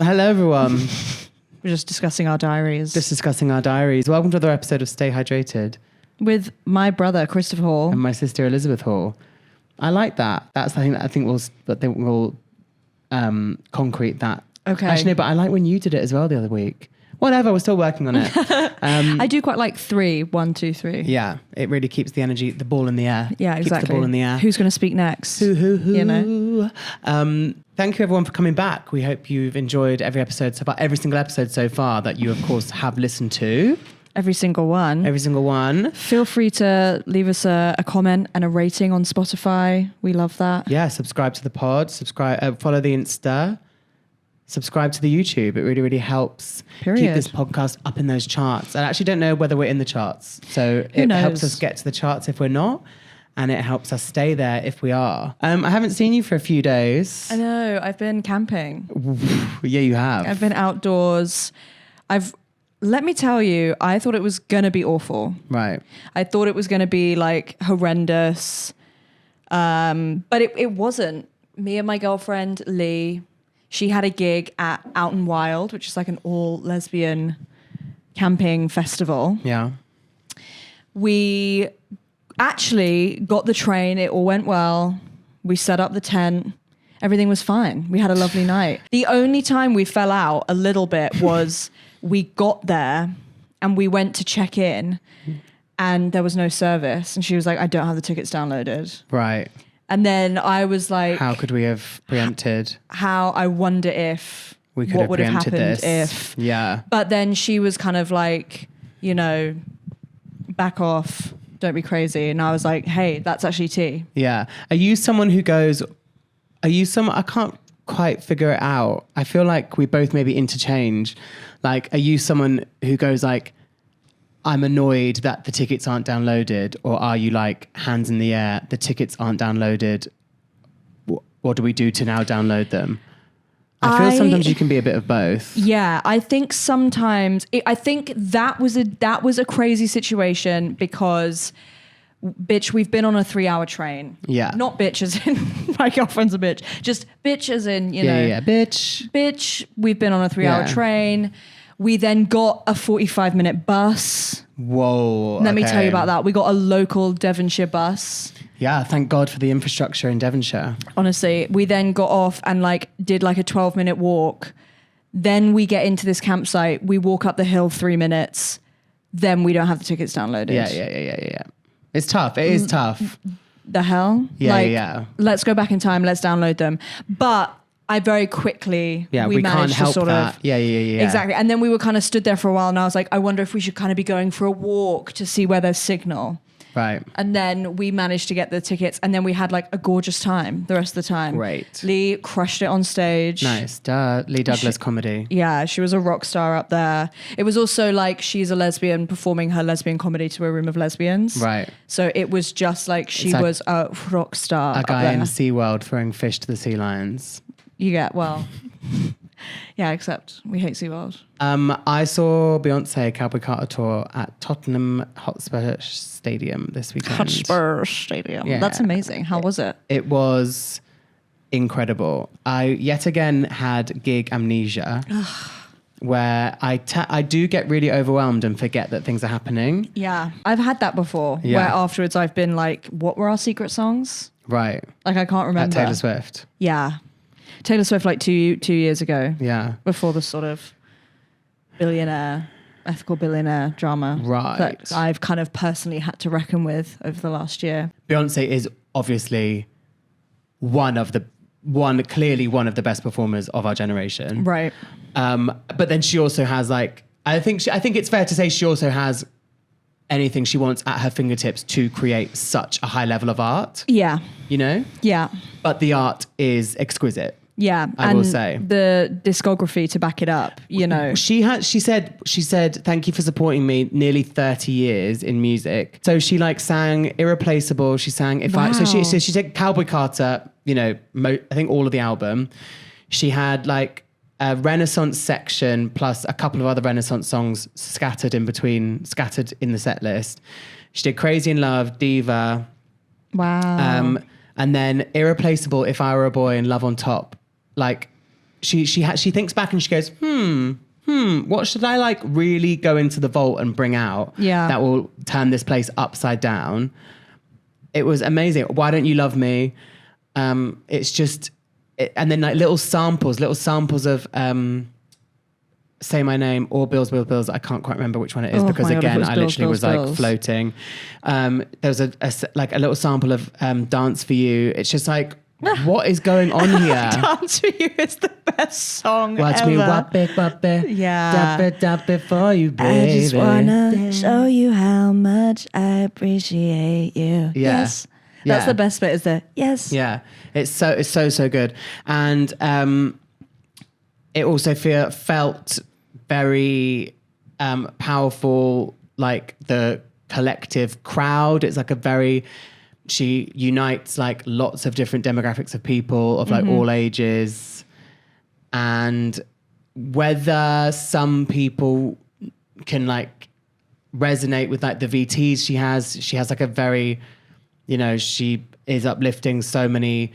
Hello, everyone. We're just discussing our diaries. Welcome to another episode of Stay Hydrated. With my brother, Christopher Hall. And my sister, Elizabeth Hall. I like that. That's the thing that I think we'll concrete that. Okay. Actually, no, but I like when you did it as well the other week. Whatever, we're still working on it. I do quite like 3, 1, 2, 3. Yeah, it really keeps the energy, the ball in the air. Yeah, Keeps exactly. the ball in the air. Who's going to speak next? Who? You know? Thank you everyone for coming back. We hope you've enjoyed every single episode so far that you of course have listened to. Every single one. Feel free to leave us a comment and a rating on Spotify. We love that. Yeah, subscribe to the pod, follow the Insta, subscribe to the YouTube. It really, really helps keep this podcast up in those charts. I actually don't know whether we're in the charts. So it helps us get to the charts if we're not. And it helps us stay there if we are. I haven't seen you for a few days. I know. I've been camping. Yeah, you have. I've been outdoors. Let me tell you, I thought it was going to be awful. Right. I thought it was going to be like horrendous. But it wasn't. Me and my girlfriend, Lee, she had a gig at Out and Wild, which is like an all lesbian camping festival. Yeah. We actually got the train. It all went well. We set up the tent. Everything was fine. We had a lovely night. The only time we fell out a little bit was we got there and we went to check in and there was no service. And she was like, I don't have the tickets downloaded. Right. And then I was like, how could we have preempted? I wonder if we could what have would have preempted happened this. if. Yeah. But then she was kind of like, back off. Don't be crazy. And I was like, hey, that's actually tea. Yeah. Are you someone who goes, I can't quite figure it out. I feel like we both maybe interchange. Like, are you someone who goes like, I'm annoyed that the tickets aren't downloaded? Or are you like, hands in the air, the tickets aren't downloaded? What do we do to now download them? I feel sometimes you can be a bit of both. Yeah, I think sometimes I think that was a crazy situation because, bitch, we've been on a 3-hour train. Yeah, not bitch as in my girlfriend's a bitch. Just bitch as in bitch. Bitch, we've been on a 3-hour train. We then got a 45-minute bus. Whoa! Let me tell you about that. We got a local Devonshire bus. Yeah, thank God for the infrastructure in Devonshire. Honestly, we then got off and did a 12-minute walk. Then we get into this campsite. We walk up the hill 3 minutes. Then we don't have the tickets downloaded. Yeah. It's tough. It is tough. The hell? Yeah. Let's go back in time. Let's download them. But I very quickly, we managed can't help to sort that. of... Yeah. Exactly. And then we were kind of stood there for a while and I was like, I wonder if we should kind of be going for a walk to see where there's signal. Right. And then we managed to get the tickets and then we had a gorgeous time the rest of the time. Great. Lee crushed it on stage. Nice. Lee Douglas comedy. Yeah, she was a rock star up there. It was also she's a lesbian performing her lesbian comedy to a room of lesbians. Right. So it was just she was a rock star. A guy in SeaWorld throwing fish to the sea lions. You get, yeah, except we hate SeaWorld. I saw Beyonce Cowboy Carter tour at Tottenham Hotspur Stadium this weekend. Hotspur Stadium. Yeah. That's amazing. How was it? It was incredible. I yet again had gig amnesia where I do get really overwhelmed and forget that things are happening. Yeah. I've had that before where afterwards I've been like, what were our secret songs? Right. I can't remember. At Taylor Swift. Yeah. Taylor Swift 2 years ago. Yeah. Before the sort of ethical billionaire drama that I've kind of personally had to reckon with over the last year. Beyonce is obviously clearly one of the best performers of our generation. Right. But then she also has I think it's fair to say she also has anything she wants at her fingertips to create such a high level of art. Yeah. Yeah. But the art is exquisite. Yeah, I will say the discography to back it up. She said, "Thank you for supporting me nearly 30 years in music." So she sang "Irreplaceable." She sang So she did Cowboy Carter. I think all of the album. She had a Renaissance section plus a couple of other Renaissance songs scattered in the set list. She did Crazy in Love, Diva. Wow. And then Irreplaceable, If I Were a Boy, and Love on Top. she thinks back and she goes, what should I like really go into the vault and bring out that will turn this place upside down? It was amazing. Why Don't You Love Me? It's just, and then like little samples of Say My Name or Bills, Bills, Bills. I can't quite remember which one it is because again, I literally was like floating. There was a little sample of Dance For You. It's just like, what is going on here? Dance For You is the best song Watch ever. me wap it, Yeah. dap it for you, baby. I just wanna show you how much I appreciate you. Yeah. Yes. That's the best bit, is the yes. Yeah. It's so good. And it also felt very powerful, like the collective crowd. It's like she unites like lots of different demographics of people of like all ages. And whether some people can like resonate with like the VTs she has like a very, she is uplifting so many,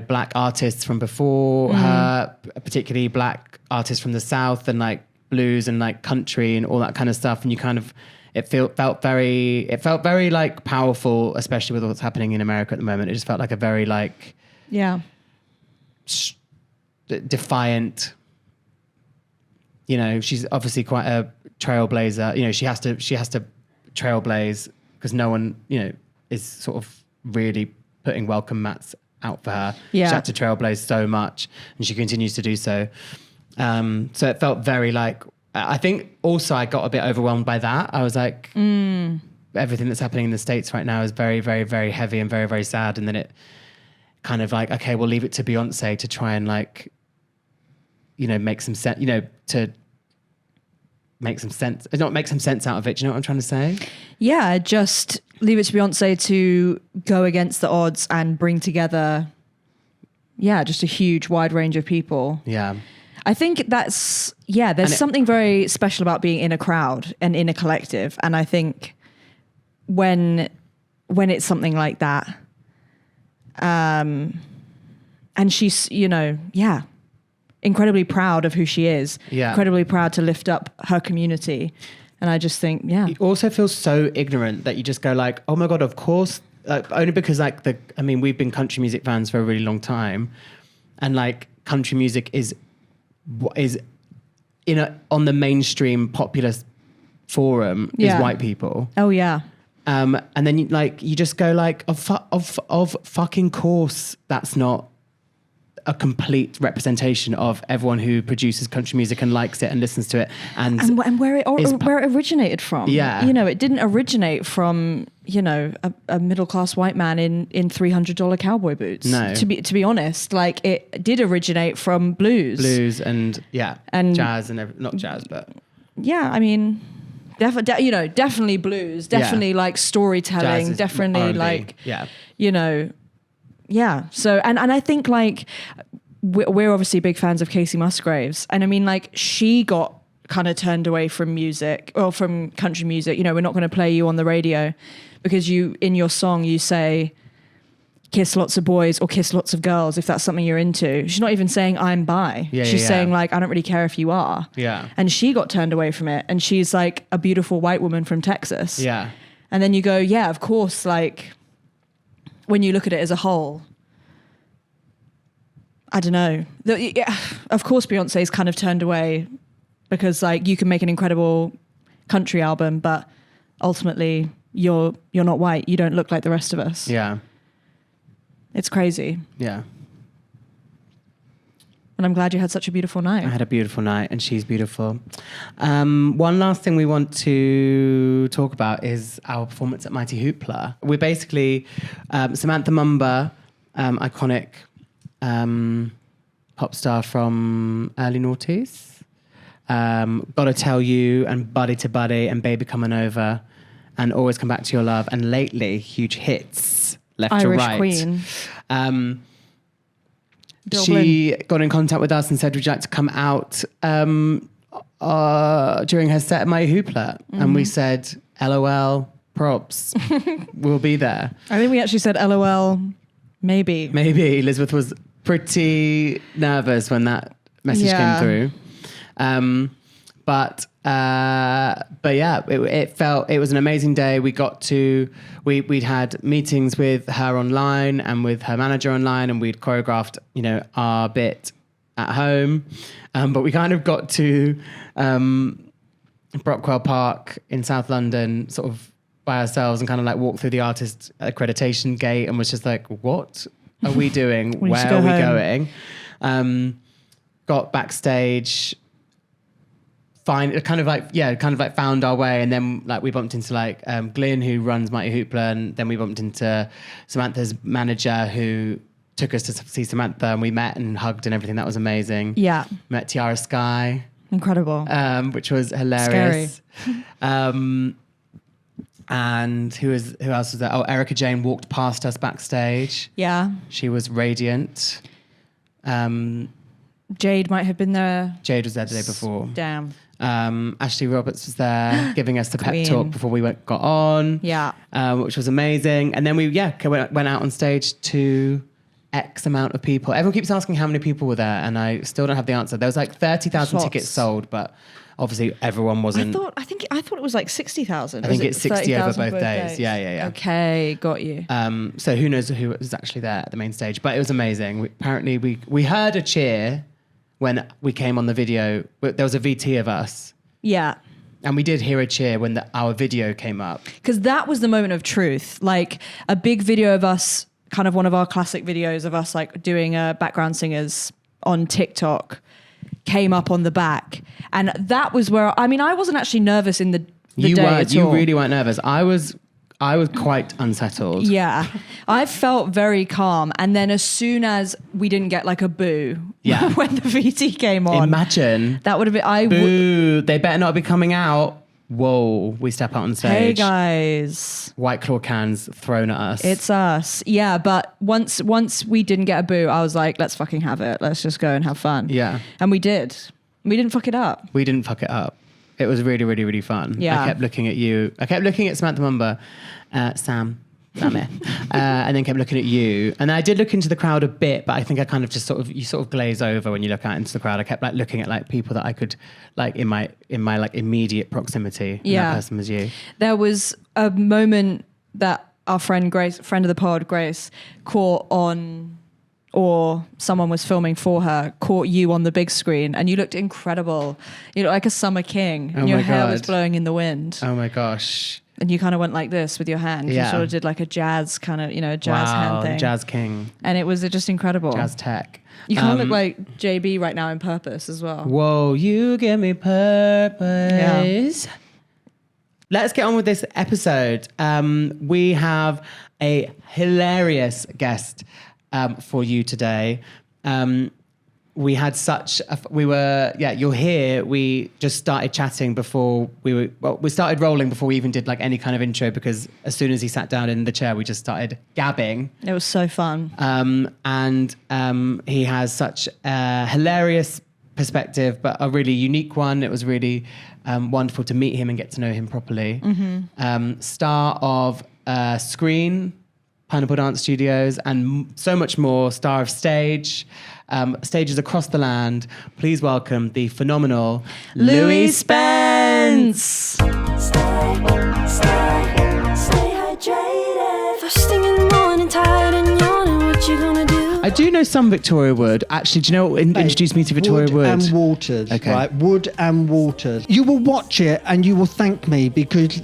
black artists from before her, particularly black artists from the South and like blues and like country and all that kind of stuff. And you kind of, it felt very like powerful, especially with what's happening in America at the moment. It just felt like a very like, defiant, she's obviously quite a trailblazer. She has to trailblaze because no one, is sort of really putting welcome mats out for her. Yeah. She had to trailblaze so much and she continues to do so. So it felt very like, I think also I got a bit overwhelmed by that. I was like, everything that's happening in the States right now is very, very, very heavy and very, very sad. And then it kind of like, okay, we'll leave it to Beyonce to try and like, make some sense, to make some sense, not make some sense out of it. Do you know what I'm trying to say? Yeah, just leave it to Beyonce to go against the odds and bring together, just a huge wide range of people. Yeah. I think there's something very special about being in a crowd and in a collective. And I think when it's something like that, and she's, incredibly proud of who she is, incredibly proud to lift up her community. And I just think, You also feel so ignorant that you just go like, oh my God, of course, only because like we've been country music fans for a really long time. And like country music is on the mainstream popular forum is white people. Oh yeah. And then you just go like, of fucking course, that's not a complete representation of everyone who produces country music and likes it and listens to it. And where it originated from. Yeah. It didn't originate from, a middle-class white man in $300 cowboy boots. No. To be honest, like it did originate from blues. And jazz and not jazz, but definitely blues, definitely like storytelling, definitely R&B. like, So, and I think like we're obviously big fans of Casey Musgraves. And I mean, like she got kind of turned away from music or from country music. We're not going to play you on the radio because in your song, you say kiss lots of boys or kiss lots of girls if that's something you're into. She's not even saying I'm bi. She's saying like, I don't really care if you are. Yeah. And she got turned away from it. And she's like a beautiful white woman from Texas. Yeah. And then you go, yeah, of course, like when you look at it as a whole, I don't know. Of course, Beyonce's kind of turned away because like you can make an incredible country album, but ultimately you're not white. You don't look like the rest of us. Yeah. It's crazy. Yeah. And I'm glad you had such a beautiful night. I had a beautiful night and she's beautiful. One last thing we want to talk about is our performance at Mighty Hoopla. We're basically Samantha Mumba, iconic pop star from early noughties. Gotta Tell You and Buddy to Buddy and Baby Coming Over and Always Come Back to Your Love and lately huge hits left Irish to right. Queen. She got in contact with us and said, would you like to come out during her set at My Hoopla? And we said, LOL, props. We'll be there. I think we actually said LOL, maybe. Maybe. Elizabeth was pretty nervous when that message came through. But yeah, it was an amazing day. We'd had meetings with her online and with her manager online, and we'd choreographed, our bit at home. But we kind of got to Brockwell Park in South London, sort of by ourselves, and kind of like walked through the artist accreditation gate and was just like, what are we doing? Where are we going? Got backstage, found our way, and then like we bumped into Glyn, who runs Mighty Hoopla, and then we bumped into Samantha's manager, who took us to see Samantha, and we met and hugged and everything. That was amazing. Yeah. Met Tiara Sky. Incredible. Which was hilarious. Scary. And who else was there? Oh, Erica Jane walked past us backstage. Yeah. She was radiant. Jade might have been there. Jade was there the day before. Damn. Ashley Roberts was there giving us the pep Queen. talk before we got on. Yeah. Which was amazing. And then we went out on stage to X amount of people. Everyone keeps asking how many people were there, and I still don't have the answer. There was like 30,000 tickets sold, but obviously everyone wasn't. I thought it was like 60,000. I think it's 60 over both days. Yeah. Okay, got you. So who knows who was actually there at the main stage, but it was amazing. Apparently we heard a cheer when we came on the video. There was a VT of us. Yeah. And we did hear a cheer when our video came up. Because that was the moment of truth. Like a big video of us, kind of one of our classic videos of us like doing background singers on TikTok came up on the back. And that was where, I wasn't actually nervous in the day at all. You really weren't nervous. I was quite unsettled. Yeah. I felt very calm. And then as soon as we didn't get like a boo when the VT came on. Imagine. That would have been, boo, they better not be coming out. Whoa, we step out on stage. Hey guys. White Claw cans thrown at us. It's us. Yeah, but once we didn't get a boo, I was like, let's fucking have it. Let's just go and have fun. Yeah. And we did. We didn't fuck it up. We didn't fuck it up. It was really, really, really fun. Yeah. I kept looking at you. I kept looking at Samantha Mumba, Sammy, and then kept looking at you. And I did look into the crowd a bit, but I think I kind of just you sort of glaze over when you look out into the crowd. I kept like looking at like people that I could like in my like immediate proximity. And that person was you. There was a moment that our friend Grace, friend of the pod, Grace, caught on, or someone was filming for her, caught you on the big screen, and you looked incredible. You looked like a summer king, and your hair was blowing in the wind. Oh my gosh. And you kind of went like this with your hand. Yeah. You sort of did like a jazz kind of, a jazz hand thing. Jazz king. And it was just incredible. Jazz tech. You kind of look like JB right now in Purpose as well. Whoa, you give me purpose. Yeah. Let's get on with this episode. We have a hilarious guest for you today. We had you're here. We just started chatting before we started rolling before we even did like any kind of intro, because as soon as he sat down in the chair, we just started gabbing. It was so fun. And he has such a hilarious perspective, but a really unique one. It was really wonderful to meet him and get to know him properly. Mm-hmm. Star of Screen, Pineapple Dance Studios, and so much more. Star of Stage, stages across the land. Please welcome the phenomenal Louie Spence. Stay hydrated. First thing in the morning, tired and yawning. What you gonna do? I do know some Victoria Wood. Actually, do you know what introduced me to Victoria Wood? And Waters, okay. Right? Wood and Waters. You will watch it and you will thank me, because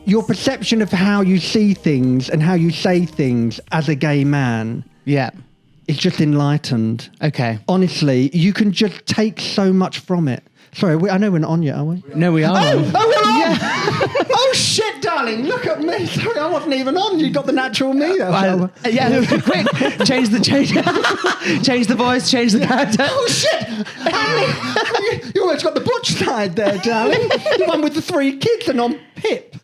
your perception of how you see things and how you say things as a gay man, is just enlightened. Okay. Honestly, you can just take so much from it. Sorry, I know we're not on yet, are we? No, we are. Oh, we're on! Yeah. Oh, shit, darling, look at me. Sorry, I wasn't even on. You got the natural me there. Quick, change the voice, change the character. Oh, shit! You almost got the butch side there, darling. The one with the 3 kids and on PIP.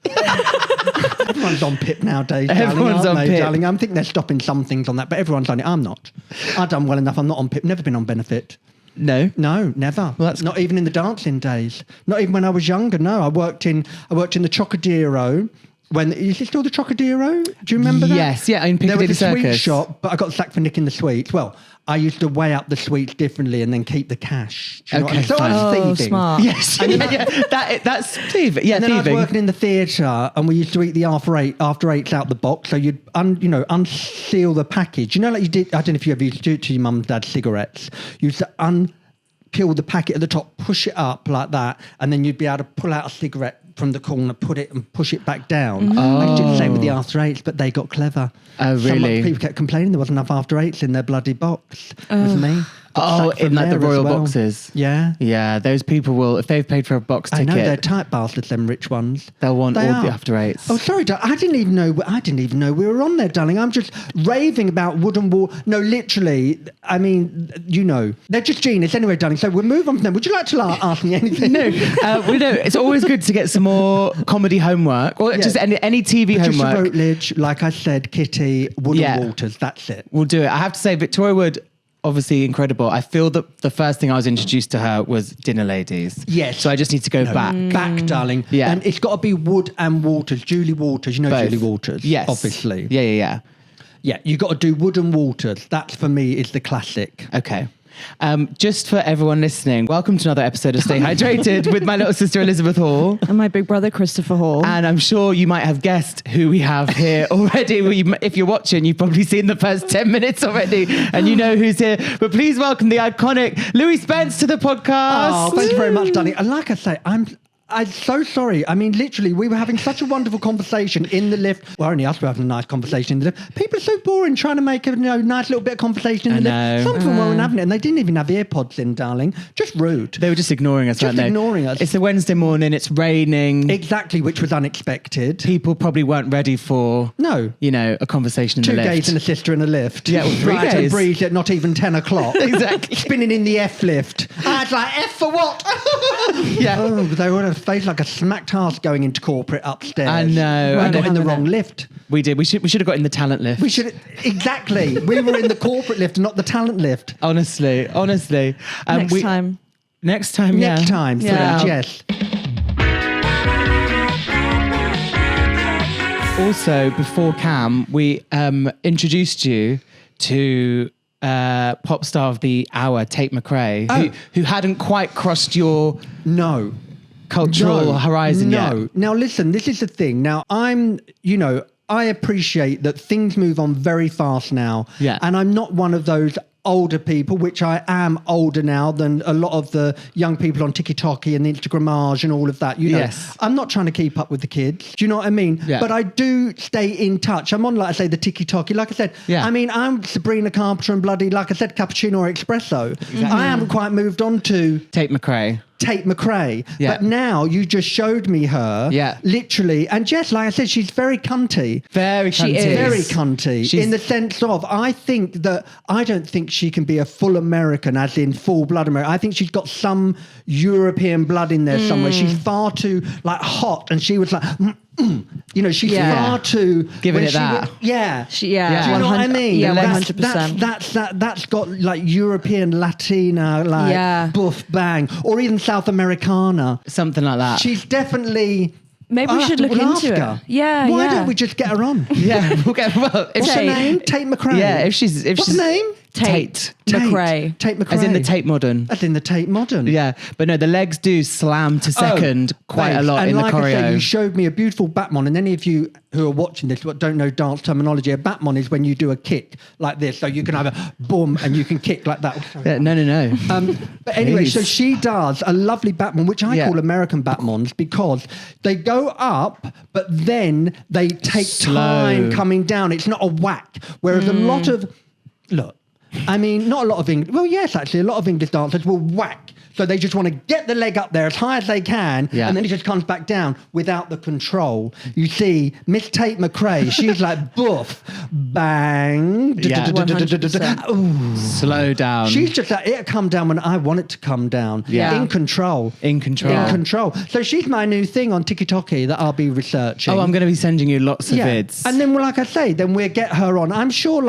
Everyone's on PIP nowadays, darling. Everyone's on PIP. Darling. I think they're stopping some things on that, but everyone's on it. I'm not. I've done well enough. I'm not on PIP. Never been on benefit. No, never. Well, that's not even in the dancing days. Not even when I was younger. No, I worked in the Chocodero. Is it still the Chocodero? Do you remember that? Yes, yeah, in Piccadilly Circus. There was a sweet Circus. shop, but I got sacked for nicking the sweets. Well, I used to weigh up the sweets differently and then keep the cash. Do you know what I mean? Okay, So I was Oh, thieving. smart. Yes, that's thieving. Yeah, And then I was thieving. working in the theatre, and we used to eat the after eights out the box. So you'd unseal the package. You know, like you did. I don't know if you ever used to do it to your mum and dad's cigarettes. You used to unpeel the packet at the top, push it up like that, and then you'd be able to pull out a cigarette from the corner, put it and push it back down. I did the same with the after eights, but they got clever. Oh, really? Some people kept complaining there wasn't enough after eights in their bloody box. It was me. Got sacked in from like the there as royal well. boxes. Yeah. Yeah, those people will, if they've paid for a box I ticket, know they're tight bastards, them rich ones. they'll want They all the are. after eights. Oh, sorry, I didn't even know we were on there, darling. I'm just raving about wooden wall. No, literally. I mean, they're just genius. Anyway, darling. So we'll move on from them. Would you like to ask me anything? No, we know it's always good to get some more comedy homework, or just any TV Patricia homework. Routledge, like I said, Kitty, Wood Yeah. and Waters. That's it. We'll do it. I have to say, Victoria Wood, obviously incredible. I feel that the first thing I was introduced to her was Dinner Ladies. Yes. So I just need to go back. Back, darling. Yeah. And it's got to be Wood and Waters. Julie Waters. You know Both. Julie Waters. Yes. Obviously. Yeah. Yeah. You got to do Wood and Waters. That for me is the classic. Okay. Just for everyone listening, welcome to another episode of Stay Hydrated with my little sister Elizabeth Hall. And my big brother, Christopher Hall. And I'm sure you might have guessed who we have here already. If you're watching, you've probably seen the first 10 minutes already and you know who's here. But please welcome the iconic Louie Spence to the podcast. Oh, thank you very much, darling. And like I say, I'm so sorry. I mean, literally, we were having such a wonderful conversation in the lift. Well, only us were having a nice conversation in the lift. People are so boring trying to make a nice little bit of conversation in the lift. Some of them weren't having it, and they didn't even have earpods in, darling. Just rude. They were just ignoring us, weren't they? Just ignoring us. It's a Wednesday morning, it's raining. Exactly, which was unexpected. People probably weren't ready for, No. a conversation in Two the lift. gays and a sister in a lift. Yeah, well, three right, gays. And breeze at not even 10 o'clock. Exactly. Spinning in the F lift. I was like, F for what? Yeah. Oh, they were on a face like a smacked ass going into corporate upstairs. I know. I got in the having wrong it. lift. We did. We should have got in the talent lift. We should exactly. We were in the corporate lift, not the talent lift. Honestly. Next time. Next time, yeah. Next time, Yeah. yes. Also, before Cam, we introduced you to pop star of the hour, Tate McRae, who hadn't quite crossed your No. cultural horizon yet. No. Now listen, this is the thing. Now I appreciate that things move on very fast now. Yeah. And I'm not one of those older people, which I am older now than a lot of the young people on TikTok and the Instagrammage and all of that. Yes. I'm not trying to keep up with the kids. Do you know what I mean? Yeah. But I do stay in touch. I'm on, like I say, the TikTok. Like I said, Yeah. I mean, I'm Sabrina Carpenter and bloody, like I said, cappuccino or espresso. I haven't quite moved on to Tate McRae. Tate McRae. Yeah. But now you just showed me her. Yeah. Literally. And yes, like I said, she's very cunty. Very She cunty. is. Very cunty. She's- in the sense of, I don't think she can be a full American, as in full blood American. I think she's got some European blood in there somewhere. She's far too hot. And she was like, she's Yeah. far too Giving when it she that. was- yeah. She- yeah. Do you know what I mean? Yeah, That's- 100%. That's got like European, Latina, like Yeah. buff bang, or even South Americana. Something like that. She's definitely. Maybe I'll we have should to- look we'll into ask it. her. Yeah, Why yeah. don't we just get her on? yeah, we'll get well. What's her Tate. name? Tate McRae. Yeah, if she's What's she's her name? Tate McRae. Tate McRae. as in the Tate Modern. As in the Tate Modern. Yeah, but no, the legs do slam to second quite a babes, lot and in the like I said, choreo. you showed me a beautiful Batmon, and any of you who are watching this but don't know dance terminology, a Batmon is when you do a kick like this, so you can have a boom and you can kick like that. Yeah, no. But anyway, Please. so she does a lovely Batman, which I Yeah. call American Batmons, because they go up, but then they take Slow. time coming down. It's not a whack. Whereas a lot of, not a lot of English, well, yes, actually, a lot of English dancers will whack. So they just want to get the leg up there as high as they can, Yeah. and then it just comes back down without the control. You see, Miss Tate McRae, she's like, boof, bang, Yeah. 100%. ooh. Slow down. She's just like, it'll come down when I want it to come down. Yeah. In control. in control. In control. So she's my new thing on TikTok that I'll be researching. Oh, I'm going to be sending you lots of yeah. vids. And then, well, like I say, then we'll get her on. I'm sure,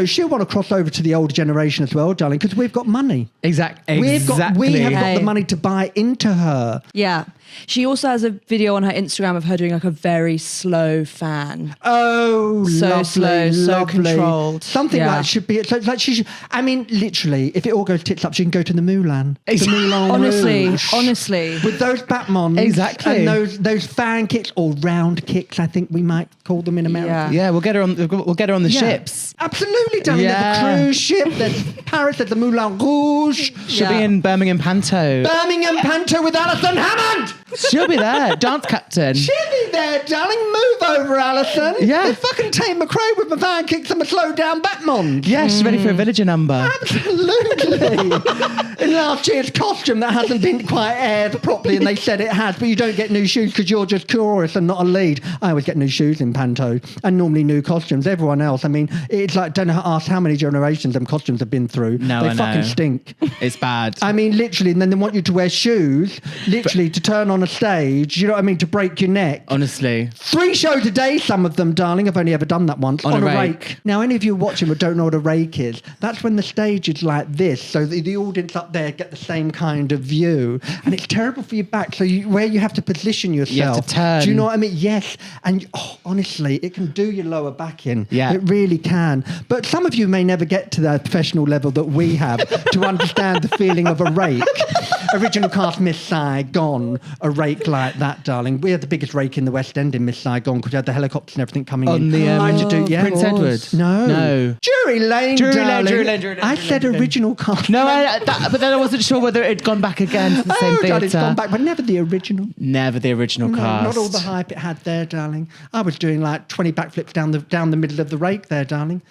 she'll want to cross over to the older generation as well, darling, because we've got money. Exactly. We've we have got Hey. the money to buy into her. Yeah. She also has a video on her Instagram of her doing like a very slow fan. Oh, So lovely, slow, so lovely. controlled. Something Yeah. like should be. So like she should. I mean, literally, if it all goes tits up, she can go to the Moulin. The Moulin Rouge. Honestly. With those Batmons, Exactly. and those fan kicks or round kicks, I think we might call them in America. Yeah, we'll get her on. We'll get her on the Yeah. ships. Absolutely, darling. Yeah. There's a cruise ship. There's Paris. There's the Moulin Rouge. She'll be Yeah. in Birmingham Panto. Birmingham Panto with Alison Hammond. She'll be there, dance captain. She'll be there, darling. Move over, Alison. Yeah. There's fucking Tate McRae with my fan kicks and my slow down Batmons. Yeah, she's ready for a villager number. Absolutely. In last year's costume that hasn't been quite aired properly, and they said it has, but you don't get new shoes because you're just chorus and not a lead. I always get new shoes in Panto and normally new costumes. Everyone else, I mean, it's like, don't know, ask how many generations them costumes have been through. No, they I fucking know. stink. It's bad. I mean, literally, and then they want you to wear shoes, literally, to turn on a stage, you know what I mean, to break your neck. Honestly. 3 shows a day, some of them, darling. I've only ever done that once. On a rake. Now, any of you watching who don't know what a rake is, that's when the stage is like this, so the audience up there get the same kind of view. And it's terrible for your back, so where you have to position yourself. You have to turn. Do you know what I mean? Yes. And honestly, it can do your lower back in. Yeah. It really can. But some of you may never get to the professional level that we have to understand the feeling of a rake. Original cast Miss Saigon, a rake like that, darling. We had the biggest rake in the West End in Miss Saigon because we had the helicopters and everything coming On in. the, I had to do, yeah. Prince Edward. No. No. Drury Lane, Drury Lane, darling. Drury Lane, Drury Lane, I Drury said Lane. original cast. No, but then I wasn't sure whether it had gone back again to the same darling, it's theatre. gone back, but never the original. Never the original No, cast. not all the hype it had there, darling. I was doing like 20 backflips down the middle of the rake there, darling.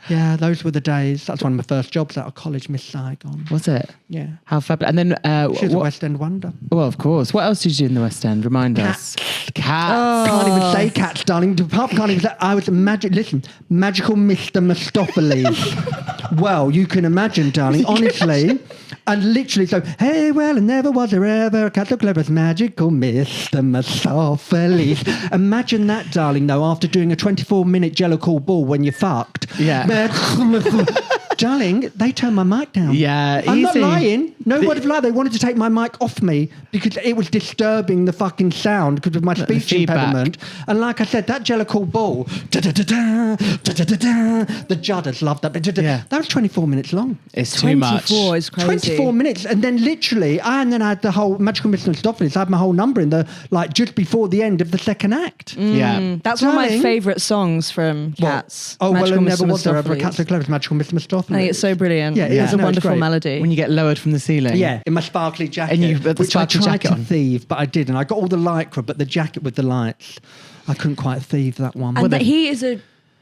Yeah, those were the days. That's one of my first jobs out of college, Miss Saigon. Was it? Yeah. How fabulous. And then, She was a West End wonder. well, of course. What else did you do in the West End? Remind us. Cats. Can't even say cats, darling. The pub can't even say. I was magical Mr. Mistopheles. Well, you can imagine, darling. Honestly, and literally, so hey, well, and never was there ever a cat so clever as magical Mr. Mistopheles. Imagine that, darling. Though, after doing a 24-minute Jellicle ball when you fucked, Yeah. darling, they turned my mic down. Yeah, I'm not easy. lying. No word of lie. They wanted to take my mic off me because it was disturbing the fucking sound because of my speech feedback. impediment. And like I said, that Jellicle ball, da-da-da-da, da-da-da-da, the Judders loved that. Yeah. That was 24 minutes long. It's too much. 24 is crazy. 24 minutes. And then literally, I had the whole Magical Mr. Mistopheles. I had my whole number in the, like, just before the end of the second act. Yeah. That's one of my Darling. favourite songs from Cats. Oh, well, Magical and never Mr. was there ever a Mistopheles. cat so clever as Magical Mr. Mistopheles. I think it's so brilliant. Yeah, it It's is. a No, it's wonderful great. melody. When you get lowered from the ceiling. Yeah, in my sparkly jacket, And you've got the which I sparkly tried jacket to on. thieve, but I didn't. I got all the lycra, but the jacket with the lights, I couldn't quite thieve that one. And that he is a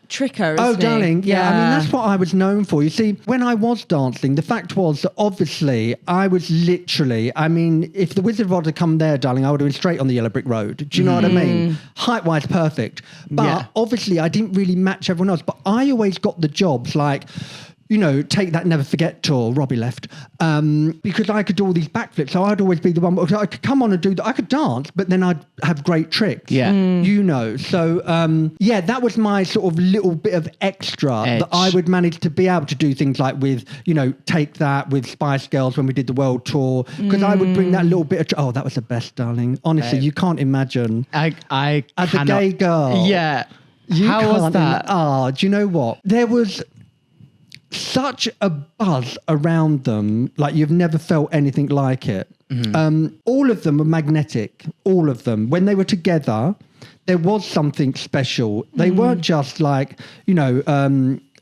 tricker, isn't Oh, he? darling, yeah. I mean, that's what I was known for. You see, when I was dancing, the fact was that obviously I was literally, I mean, if the Wizard of Oz had come there, darling, I would have been straight on the Yellow Brick Road. Do you know what I mean? Height-wise, perfect. But Yeah. obviously I didn't really match everyone else. But I always got the jobs like, you know, Take That Never Forget tour, Robbie left, because I could do all these backflips. So I'd always be the one, I could come on and do that. I could dance, but then I'd have great tricks. Yeah. You know. So, yeah, that was my sort of little bit of extra Edge. that I would manage to be able to do things like with, you know, Take That, with Spice Girls when we did the world tour, because I would bring that little bit of, oh, that was the best, darling. Honestly, Babe. you can't imagine. I As cannot. a gay girl. Yeah. You How was can't that? Do you know what? There was such a buzz around them, like you've never felt anything like it. All of them were magnetic, all of them. When they were together, there was something special. They weren't just like, you know,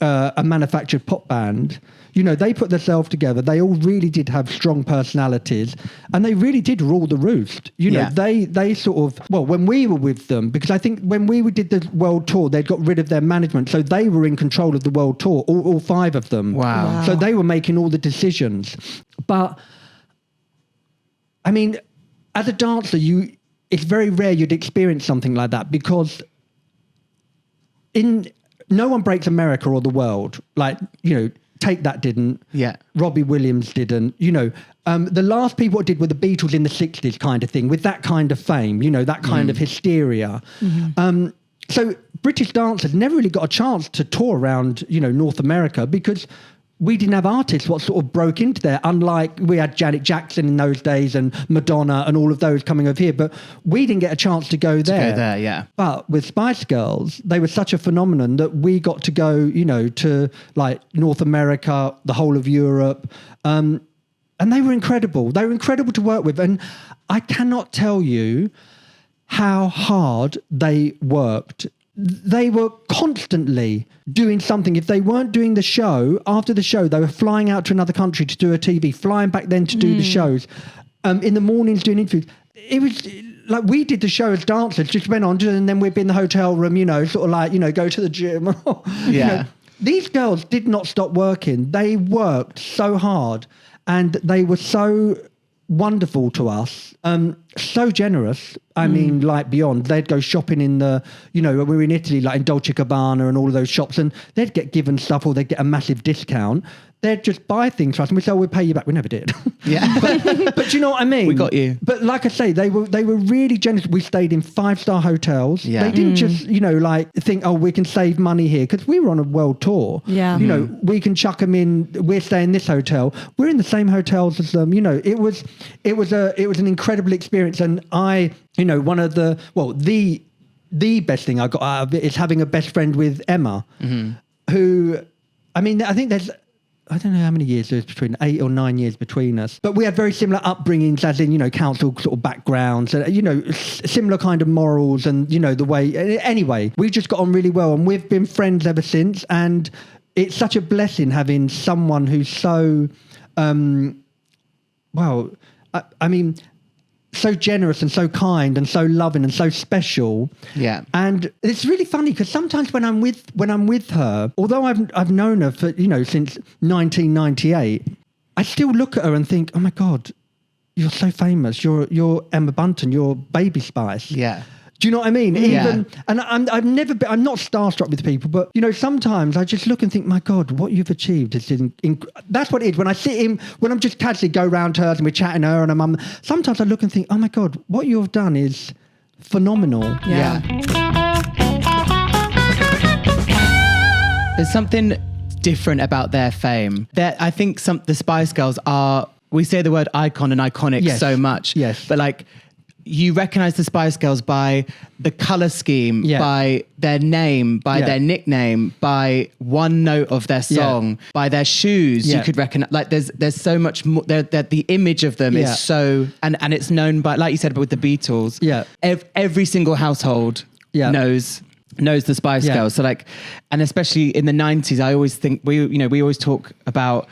a manufactured pop band. You know, they put themselves together. They all really did have strong personalities, and they really did rule the roost. You know, Yeah. they sort of, well, when we were with them, because I think when we did the world tour, they'd got rid of their management, so they were in control of the world tour, all 5 of them. Wow. So they were making all the decisions. But I mean, as a dancer, it's very rare you'd experience something like that, because no one breaks America or the world. Like, you know, Take That didn't. Yeah. Robbie Williams didn't. You know, the last people did were the Beatles in the 60s kind of thing, with that kind of fame, you know, that kind of hysteria. So British dancers never really got a chance to tour around, you know, North America, because we didn't have artists what sort of broke into there, unlike we had Janet Jackson in those days and Madonna and all of those coming over here, but we didn't get a chance to go there. Yeah. But with Spice Girls, they were such a phenomenon that we got to go, you know, to like North America, the whole of Europe, and they were incredible. They were incredible to work with, and I cannot tell you how hard they worked. They were constantly doing something. If they weren't doing the show, after the show, they were flying out to another country to do a TV, flying back then to do the shows. In the mornings doing interviews. It was like we did the show as dancers, just went on, and then we'd be in the hotel room, you know, sort of like, you know, go to the gym. You know, these girls did not stop working. They worked so hard and they were so wonderful to us, so generous. I mean, like beyond. They'd go shopping in the, you know, we were in Italy, like in Dolce Gabbana and all of those shops, and they'd get given stuff or they'd get a massive discount. They'd just buy things for us and we'd say, oh, we'll pay you back. We never did. Yeah. but you know what I mean? We got you. But like I say, they were really generous. We stayed in 5-star hotels. Yeah. They didn't just, you know, like think, oh, we can save money here, because we were on a world tour. Yeah. You know, we can chuck them in. We're staying in this hotel. We're in the same hotels as them. You know, it was an incredible experience. And I, you know, one of the best thing I got out of it is having a best friend with Emma, who, I mean, I think I don't know how many years there's between, 8 or 9 years between us. But we had very similar upbringings, as in, you know, council sort of backgrounds, and, you know, similar kind of morals and, you know, the way. Anyway, we just got on really well and we've been friends ever since. And it's such a blessing having someone who's so, I mean, so generous and so kind and so loving and so special. Yeah. And it's really funny because sometimes when I'm with her, although I've known her for, you know, since 1998, I still look at her and think, oh my God, you're so famous. You're Emma Bunton. You're Baby Spice. Yeah. Do you know what I mean? Yeah. Even, and I'm not starstruck with people, but, you know, sometimes I just look and think, my God, what you've achieved is that's what it is. When I when I'm just casually go round to her and we're chatting to her and her mum, sometimes I look and think, oh my God, what you've done is phenomenal. Yeah. There's something different about their fame. I think the Spice Girls are, we say the word icon and iconic so much. Yes. But like, you recognize the Spice Girls by the color scheme, by their name, by their nickname, by one note of their song, by their shoes. You could recognize, like, there's so much more. The image of them is so, and it's known by, like you said, with the Beatles. Yeah. Every single household knows the Spice Girls. So like, and especially in the 90s, I always think we always talk about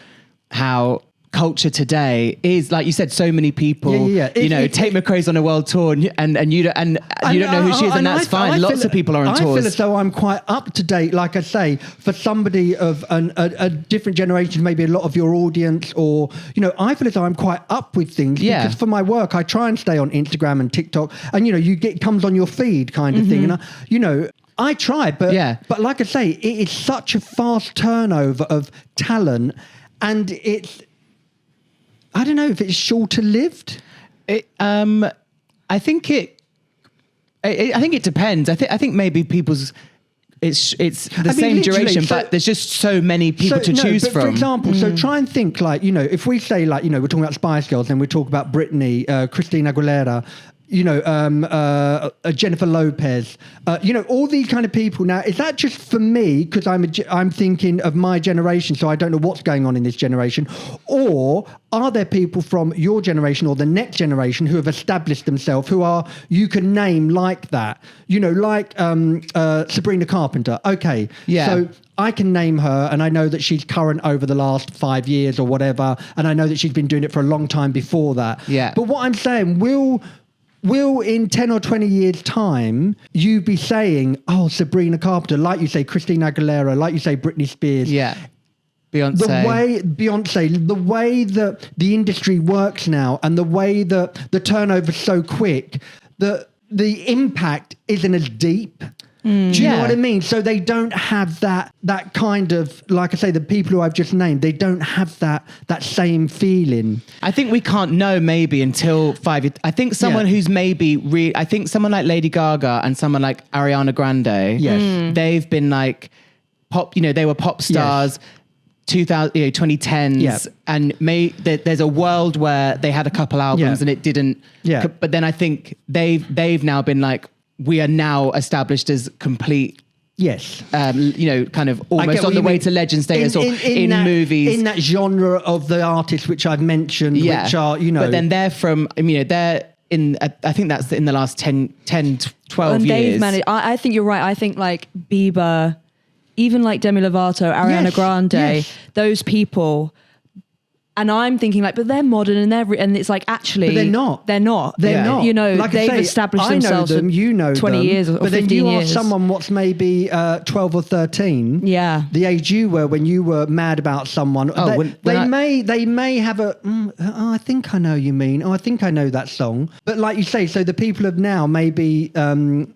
how culture today is, like you said, so many people. You know, Tate McRae's on a world tour, and you don't know who she is, and that's fine. Lots of people are on tours. I feel as though I'm quite up to date, like I say, for somebody of a different generation, maybe a lot of your audience, or, you know, I feel as though I'm quite up with things because for my work, I try and stay on Instagram and TikTok, and, you know, it comes on your feed kind of thing, and I try, but like I say, it is such a fast turnover of talent, and I don't know if it's shorter lived. I think it depends. I think maybe people's it's the same duration, but there's just so many people to choose from. For example, so try and think, like, you know, if we say, like, you know, we're talking about Spice Girls, then we talk about Britney, Christina Aguilera, you know, Jennifer Lopez, you know, all these kind of people. Now, is that just for me because I'm thinking of my generation, so I don't know what's going on in this generation, or are there people from your generation or the next generation who have established themselves, you can name like that, you know, like Sabrina Carpenter? Okay, so I can name her, and I know that she's current over the last 5 years or whatever, and I know that she's been doing it for a long time before that. Yeah. But what I'm saying, will in 10 or 20 years' time, you be saying, oh, Sabrina Carpenter, like you say, Christina Aguilera, like you say, Britney Spears. Yeah. Beyonce. The way that the industry works now, and the way that the turnover's so quick, that the impact isn't as deep. Do you know what I mean? So they don't have that kind of, like I say, the people who I've just named, they don't have that same feeling. I think we can't know maybe until 5 years. I think someone who's maybe I think someone like Lady Gaga and someone like Ariana Grande, they've been like pop, you know, they were pop stars. 2010s, Yeah. and there's a world where they had a couple albums and it didn't. Yeah. But then I think they've now been like, we are now established as complete. Yes. Kind of almost what on the you way mean. to legend status in that, movies. In that genre of the artists which I've mentioned, which are, But then they're from, they're in, I think that's in the last 10 12 And years. they've managed. I think you're right. I think like Bieber, even like Demi Lovato, Ariana Grande, those people. And I'm thinking like, but they're modern and it's like, actually, but they're not. They're not. They're not. Like they've established themselves. I know them, you know 20 them, years or but 15 then you years. ask someone what's maybe 12 or 13. Yeah. The age you were when you were mad about someone. They may have a, I think I know you mean. Oh, I think I know that song. But like you say, so the people of now, maybe Miss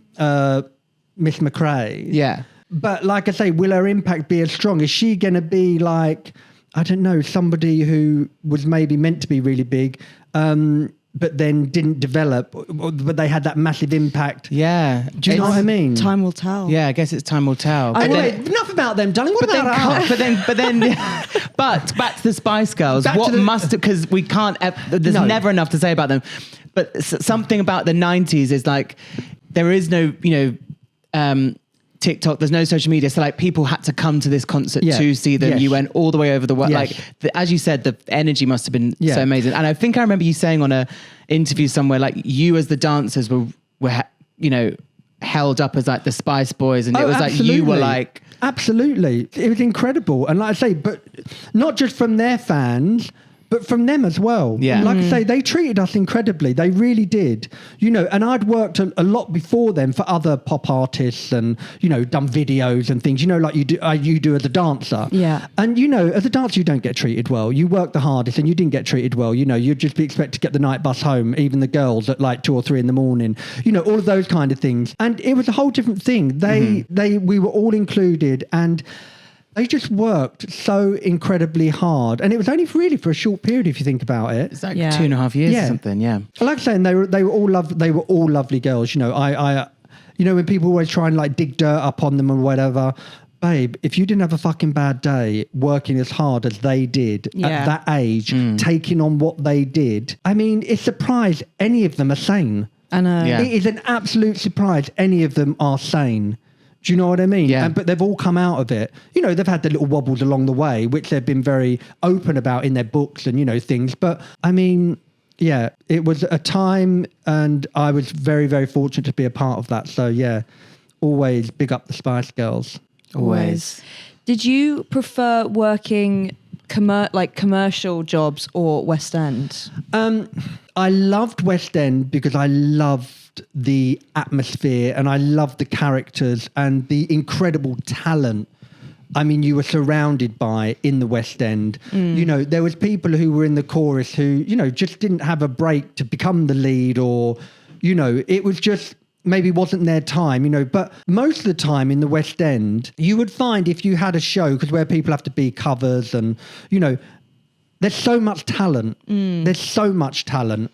McRae. Yeah. But like I say, will her impact be as strong? Is she going to be like, I don't know, somebody who was maybe meant to be really big, but then didn't develop, but they had that massive impact? Yeah. Do you know what I mean? Time will tell. Yeah, I guess it's time will tell. Enough about them, darling. What about us? But back to the Spice Girls. Because we can't, there's never enough to say about them. But something about the 90s is like, there is no, TikTok, there's no social media, so like people had to come to this concert to see them. Yes. You went all the way over the world. Yes. Like as you said, the energy must have been so amazing. And I think I remember you saying on a interview somewhere, like you as the dancers were held up as like the Spice Boys, and it was absolutely. like you were like, absolutely, it was incredible. And like I say, but not just from their fans, but from them as well. Yeah. Like I say, they treated us incredibly. They really did. And I'd worked a lot before them for other pop artists and, done videos and things, like you do as a dancer. Yeah. And, as a dancer, you don't get treated well. You work the hardest and you didn't get treated well. You'd just be expected to get the night bus home, even the girls at like 2 or 3 in the morning, all of those kind of things. And it was a whole different thing. We were all included, and they just worked so incredibly hard, and it was only really for a short period if you think about it. it's like 2.5 years or something. Yeah. Like I say, and they were all lovely girls. When people always try and like dig dirt up on them or whatever, babe, if you didn't have a fucking bad day working as hard as they did at that age, taking on what they did, I mean, it's surprised any of them are sane. I know. Yeah. It is an absolute surprise any of them are sane. Do you know what I mean? Yeah. But they've all come out of it. They've had their little wobbles along the way, which they've been very open about in their books and, things. But I mean, yeah, it was a time, and I was very, very fortunate to be a part of that. So yeah, always big up the Spice Girls. Always. Did you prefer working commercial jobs or West End? I loved West End because I loved the atmosphere and I loved the characters and the incredible talent. I mean, you were surrounded by in the West End. There was people who were in the chorus who, just didn't have a break to become the lead, or, it was just maybe wasn't their time, but most of the time in the West End, you would find if you had a show, because where people have to be covers and, there's so much talent. There's so much talent.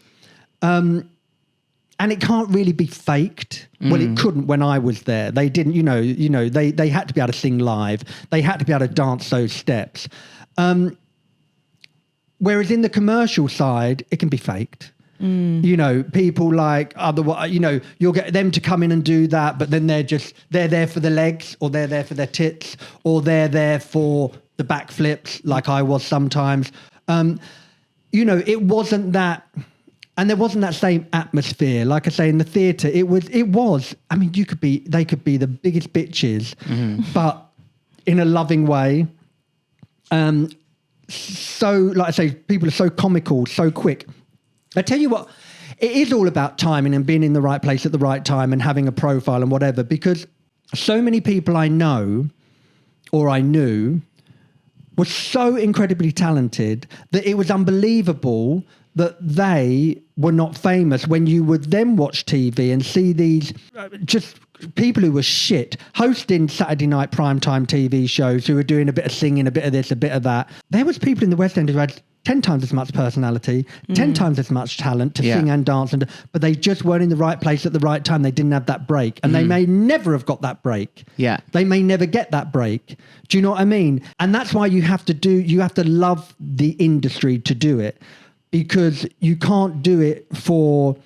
And it can't really be faked. Well, it couldn't when I was there. They didn't, they had to be able to sing live. They had to be able to dance those steps. Whereas in the commercial side, it can be faked. People like otherwise, you'll get them to come in and do that, but then they're there for the legs, or they're there for their tits, or they're there for the backflips, like I was sometimes. It wasn't that. And there wasn't that same atmosphere. Like I say, in the theatre, it was. I mean, they could be the biggest bitches, but in a loving way. So, like I say, people are so comical, so quick. I tell you what, it is all about timing and being in the right place at the right time and having a profile and whatever, because so many people I know or I knew were so incredibly talented that it was unbelievable that they were not famous when you would then watch TV and see these just people who were shit hosting Saturday night primetime TV shows who were doing a bit of singing, a bit of this, a bit of that. There was people in the West End who had 10 times as much personality, 10 times as much talent to sing and dance, but they just weren't in the right place at the right time. They didn't have that break. And they may never have got that break. Yeah. They may never get that break. Do you know what I mean? And that's why you have to love the industry to do it, because you can't do it for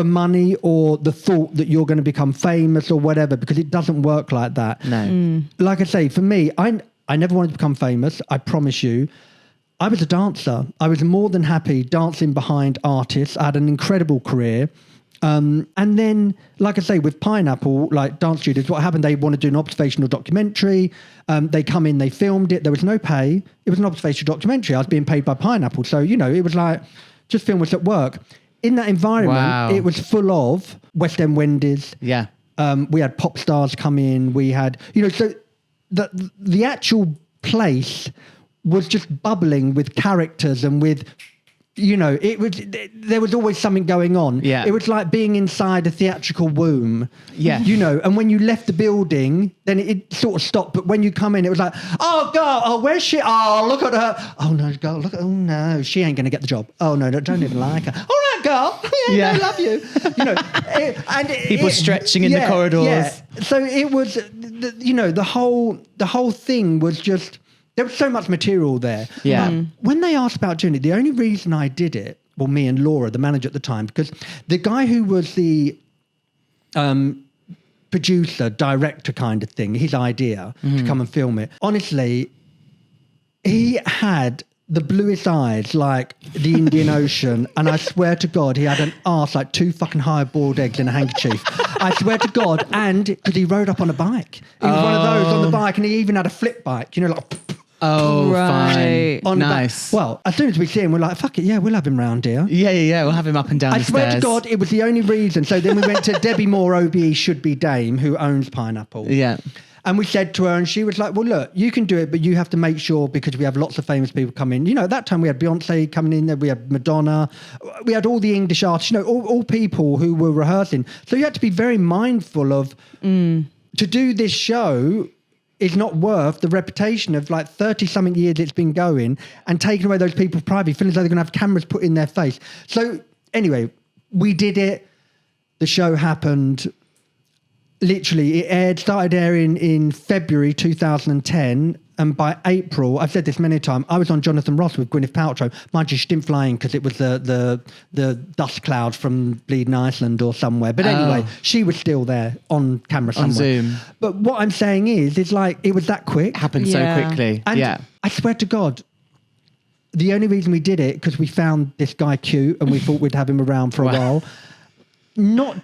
money or the thought that you're going to become famous or whatever, because it doesn't work like that. No. Like I say, for me, I never wanted to become famous. I promise you. I was a dancer. I was more than happy dancing behind artists. I had an incredible career. And then, like I say, with Pineapple, like dance studios, what happened, they want to do an observational documentary. They come in, they filmed it. There was no pay. It was an observational documentary. I was being paid by Pineapple. So, it was like, just film was at work. In that environment, it was full of West End Wendy's. Yeah. We had pop stars come in. We had, so the actual place was just bubbling with characters and with, there was always something going on. Yeah. It was like being inside a theatrical womb. Yeah. And when you left the building, then it sort of stopped. But when you come in, it was like, oh, girl, oh, where's she? Oh, look at her. Oh, no, girl, look at, oh, no, she ain't going to get the job. Oh, no, don't even like her. All right, girl. Yeah, I love you. People stretching in the corridors. Yeah. So it was, the whole thing was just, there was so much material there. Yeah. When they asked about doing it, the only reason I did it, well, me and Laura, the manager at the time, because the guy who was the producer, director kind of thing, his idea to come and film it, honestly, he had the bluest eyes like the Indian Ocean, and I swear to God, he had an arse like 2 fucking hard-boiled eggs in a handkerchief. I swear to God, and because he rode up on a bike. He was one of those on the bike, and he even had a flip bike, like... Oh, right. fine. Nice. Well, as soon as we see him, we're like, fuck it, yeah, we'll have him round here. Yeah. We'll have him up and down the stairs. I swear to God, it was the only reason. So then we went to Debbie Moore, OBE Should Be Dame, who owns Pineapple. Yeah. And we said to her, and she was like, well, look, you can do it, but you have to make sure, because we have lots of famous people come in. At that time we had Beyonce coming in there, we had Madonna, we had all the English artists, all people who were rehearsing. So you had to be very mindful of, to do this show is not worth the reputation of like 30-something years it's been going, and taking away those people's privacy, feeling as though they're going to have cameras put in their face. So anyway, we did it. The show happened. Literally, it started airing in February 2010, and by April, I've said this many times, I was on Jonathan Ross with Gwyneth Paltrow. Mind you, she didn't fly in because it was the dust cloud from Bleeding Iceland or somewhere. But anyway, she was still there on camera somewhere. On Zoom. But what I'm saying is like, it was that quick. Happened so quickly. And I swear to God, the only reason we did it, because we found this guy cute and we thought we'd have him around for a while. Not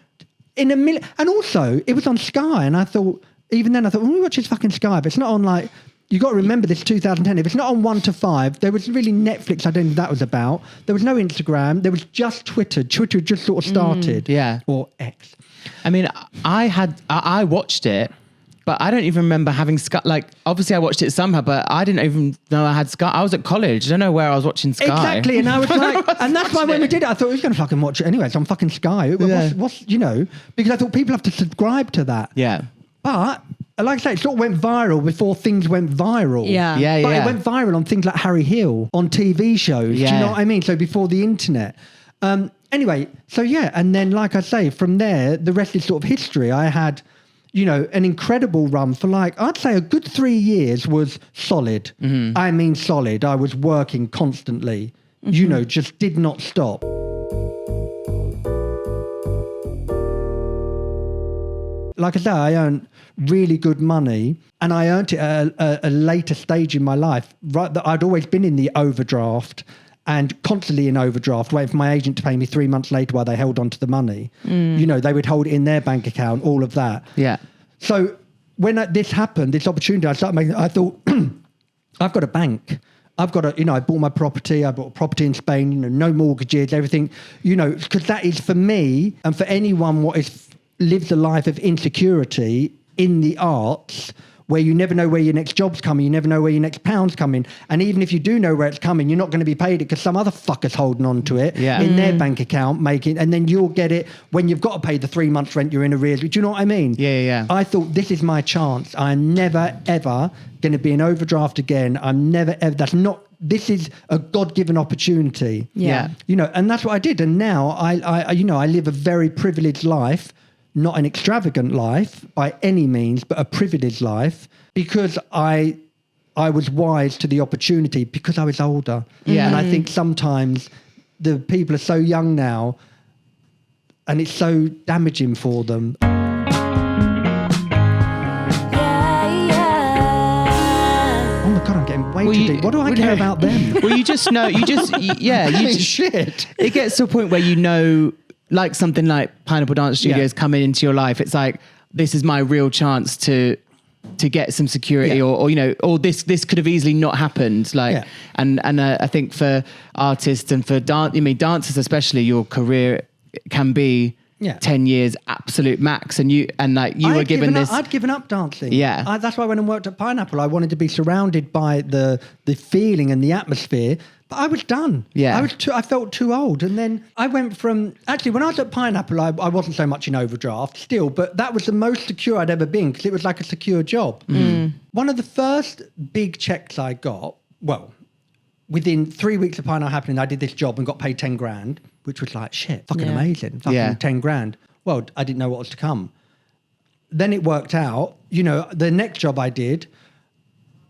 in a million. And also, it was on Sky, and I thought, even then I thought, we watch this fucking Sky, but it's not on like, you got to remember this 2010. If it's not on 1 to 5, there was really Netflix. I don't know what that was about. There was no Instagram. There was just Twitter. Twitter had just sort of started. Yeah. Or X. I mean, I watched it, but I don't even remember having Sky. Like, obviously I watched it somehow, but I didn't even know I had Sky. I was at college. I don't know where I was watching Sky. Exactly. And I was like, and that's why when we did it, I thought, who's going to fucking watch it anyway? It's on fucking Sky. What's because I thought people have to subscribe to that. Yeah. But like I say, it sort of went viral before things went viral. Yeah. But it went viral on things like Harry Hill, on TV shows. Yeah. Do you know what I mean? So before the internet. Anyway, so yeah. And then, like I say, from there, the rest is sort of history. I had, an incredible run for like, I'd say a good 3 years was solid. Mm-hmm. I mean, solid. I was working constantly, just did not stop. Like I say, I earned really good money, and I earned it at a later stage in my life. Right, that I'd always been in the overdraft and constantly in overdraft, waiting for my agent to pay me 3 months later while they held on to the money. They would hold it in their bank account, all of that. Yeah. So when this happened, this opportunity, I thought, I've got a bank. I've got I bought my property. I bought a property in Spain, no mortgages, everything, because that is for me and for anyone lives a life of insecurity in the arts. where you never know where your next job's coming, you never know where your next pound's coming. And even if you do know where it's coming, you're not going to be paid it because some other fucker's holding on to it in their bank account, and then you'll get it when you've got to pay the 3 months rent you're in arrears. Do you know what I mean? Yeah. I thought, this is my chance. I'm never, ever going to be in overdraft again. I'm never, ever, this is a God-given opportunity. Yeah. And that's what I did. And now I live a very privileged life, not an extravagant life by any means, but a privileged life because I was wise to the opportunity because I was older. Yeah. And I think sometimes the people are so young now and it's so damaging for them. Oh my God, I'm getting way too deep. What do I care about them? Well, you just know, Shit. It gets to a point where like something like Pineapple Dance Studios coming into your life, it's like, this is my real chance to get some security or this could have easily not happened. And I think for artists and for dancers especially, your career can be 10 years absolute max, and you were given this. I'd given up dancing. Yeah, that's why when I worked at Pineapple, I wanted to be surrounded by the feeling and the atmosphere. But I was done. Yeah, I felt too old, and then I went from when I was at Pineapple, I wasn't so much in overdraft still, but that was the most secure I'd ever been because it was like a secure job. One of the first big checks I got, within 3 weeks of Pineapple happening, I did this job and got paid 10 grand, which was like, shit, fucking amazing. Fucking 10 grand. Well, I didn't know what was to come. Then it worked out. The next job I did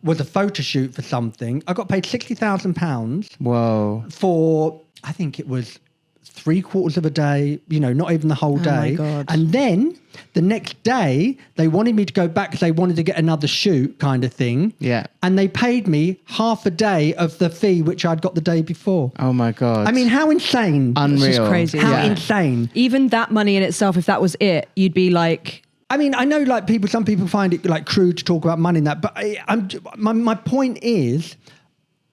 was a photo shoot for something. I got paid £60,000. Whoa. For, I think it was 3/4 of a day, not even the whole day. Oh my God. And then the next day, they wanted me to go back because they wanted to get another shoot kind of thing. Yeah. And they paid me half a day of the fee which I'd got the day before. Oh my God. I mean, how insane. Unreal. It's just crazy. How insane. Even that money in itself, if that was it, you'd be like... I mean, I know some people find it like crude to talk about money and that, but my point is,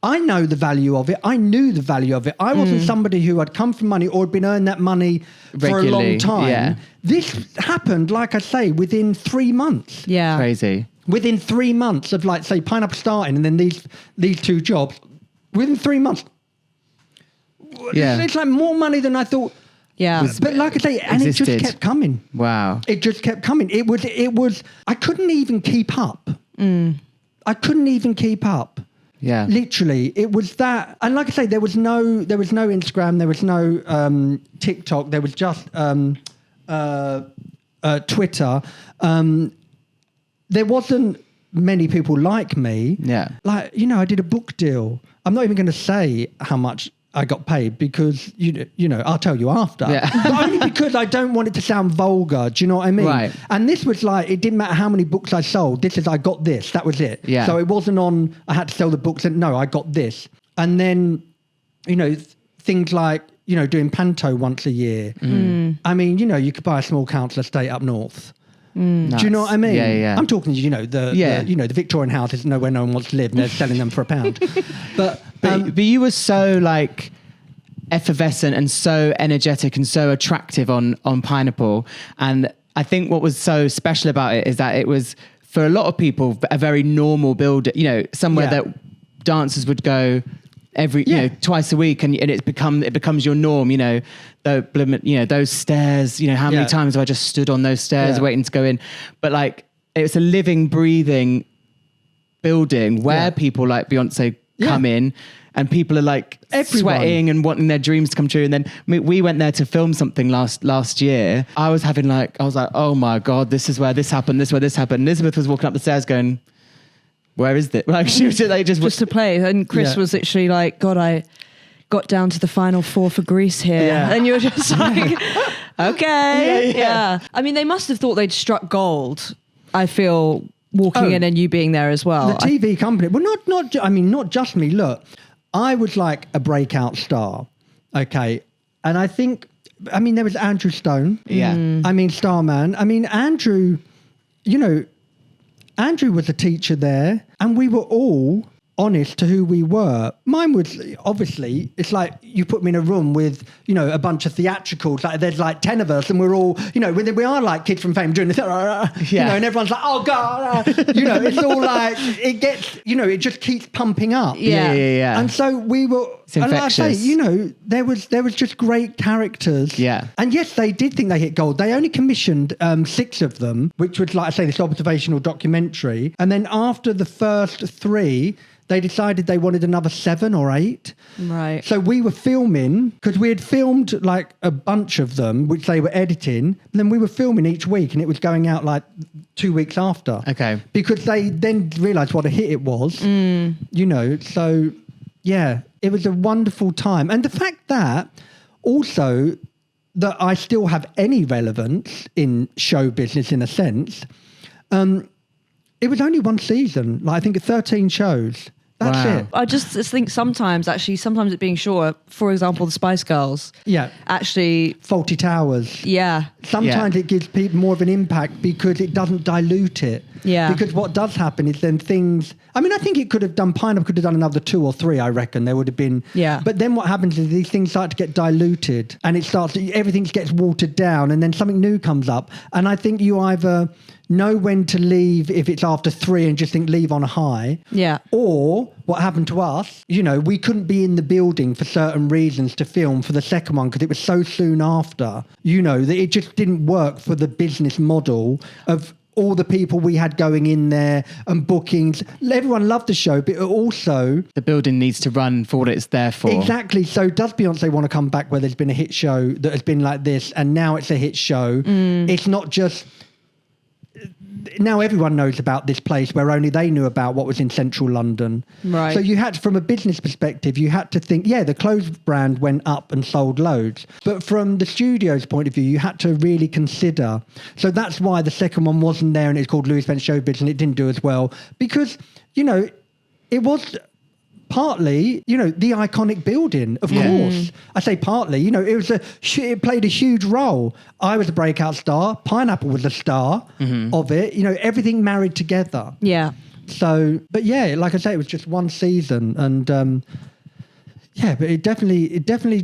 I know the value of it. I knew the value of it. I wasn't somebody who had come from money or had been earning that money for a long time. Yeah. This happened, like I say, within 3 months. Yeah. Crazy. Within 3 months of say Pineapple starting and then these two jobs, within 3 months. Yeah. It's like more money than I thought. Yeah. But like I say, and it just kept coming. Wow. It just kept coming. It was, I couldn't even keep up. I couldn't even keep up. Yeah. Literally. It was that. And like I say, there was no Instagram, there was no TikTok, there was just Twitter. There wasn't many people like me. Yeah. I did a book deal. I'm not even going to say how much I got paid because, I'll tell you after. Yeah. But only because I don't want it to sound vulgar. Do you know what I mean? Right. And this was it didn't matter how many books I sold. I got this. That was it. Yeah. So it wasn't I had to sell the books. No, I got this. And then, things like, doing Panto once a year. I mean, you could buy a small council estate up north. Do you know what I mean? Yeah. I'm talking, the Victorian houses where no one wants to live and they're selling them for £1. But you were so effervescent and so energetic and so attractive on Pineapple. And I think what was so special about it is that it was, for a lot of people, a very normal building, somewhere that dancers would go twice a week, and it becomes your norm. Those stairs. How many times have I just stood on those stairs waiting to go in? But it's a living, breathing building where people like Beyonce come in, and people are sweating and wanting their dreams to come true. And then we went there to film something last year. I was like, oh my God, this is where this happened. This is where this happened. Elizabeth was walking up the stairs going, where is it? She was just to play. And Chris was literally like, God, I got down to the final 4 for Greece here. Yeah. And you were just like, okay. Yeah. I mean, they must have thought they'd struck gold, I feel, walking in and you being there as well. The TV company, well, not just me. Look, I was like a breakout star, okay? And I think, there was Andrew Stone. Yeah. Starman. Andrew, Andrew was a teacher there, and we were all honest to who we were. Mine was obviously, it's like you put me in a room with, you know, a bunch of theatricals, like there's like 10 of us and we're all, you know, we are like Kids from Fame doing this, you know, and everyone's like, oh God, you know, it's all like, it gets, you know, it just keeps pumping up. Yeah. And so we were, It's and like I say, infectious. you know, there was just great characters. Yeah. And yes, they did think they hit gold. They only commissioned 6 of them, which was, like I say, this observational documentary. And then after the first 3, they decided they wanted another 7 or 8. Right. So we were filming, because we had filmed like a bunch of them, which they were editing. And then we were filming each week and it was going out like 2 weeks after. Okay. Because they then realised what a hit it was, you know. So, yeah, it was a wonderful time. And the fact that also that I still have any relevance in show business in a sense, it was only 1 season. Like I think 13 shows. That's Wow. it. I just think sometimes it being short, for example, the Spice Girls. Yeah. Actually, Faulty Towers. yeah. Sometimes it gives people more of an impact because it doesn't dilute it. Yeah. Because what does happen is then things... I mean, I think it could have done... Pineapple could have done another 2 or 3, I reckon. There would have been... Yeah. But then what happens is these things start to get diluted and it starts... Everything gets watered down and then something new comes up. And I think you either know when to leave if it's after 3 and just think leave on a high. Yeah. Or what happened to us, you know, we couldn't be in the building for certain reasons to film for the second one because it was so soon after, you know, that it just didn't work for the business model of all the people we had going in there and bookings. Everyone loved the show, but also... The building needs to run for what it's there for. Exactly. So does Beyonce want to come back where there's been a hit show that has been like this and now it's a hit show? It's not just... Now everyone knows about this place where only they knew about what was in central London. Right. So you had, from a business perspective, you had to think, yeah, the clothes brand went up and sold loads. But from the studio's point of view, you had to really consider. So that's why the second one wasn't there and it's called Louie Spence Showbiz and it didn't do as well. Because, you know, it was... partly, you know, the iconic building, of course. I say partly, you know, it played a huge role. I was a breakout star. Pineapple was a star of it. You know, everything married together. Yeah. So, but yeah, like I say, it was just 1 season, and yeah, but it definitely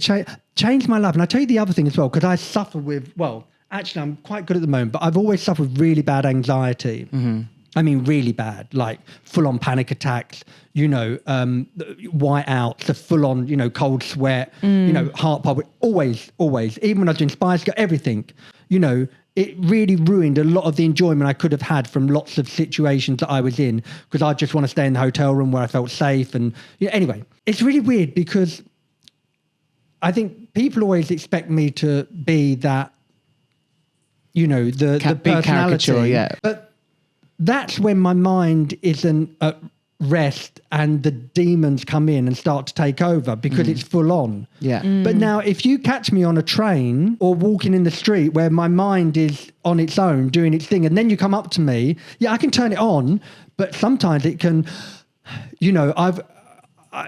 changed my life. And I tell you the other thing as well, because I suffer with, well, actually, I'm quite good at the moment, but I've always suffered really bad anxiety. I mean, really bad, like full-on panic attacks, you know, whiteouts, the full-on, you know, cold sweat, you know, heart palpitation, always. Even when I was doing Spice Girls, everything, you know, it really ruined a lot of the enjoyment I could have had from lots of situations that I was in because I just want to stay in the hotel room where I felt safe. And anyway, it's really weird because I think people always expect me to be that, you know, the Big personality. caricature, yeah. But that's when my mind isn't at rest and the demons come in and start to take over because it's full on. Yeah. But now if you catch me on a train or walking in the street where my mind is on its own doing its thing and then you come up to me, yeah, I can turn it on, but sometimes it can, you know,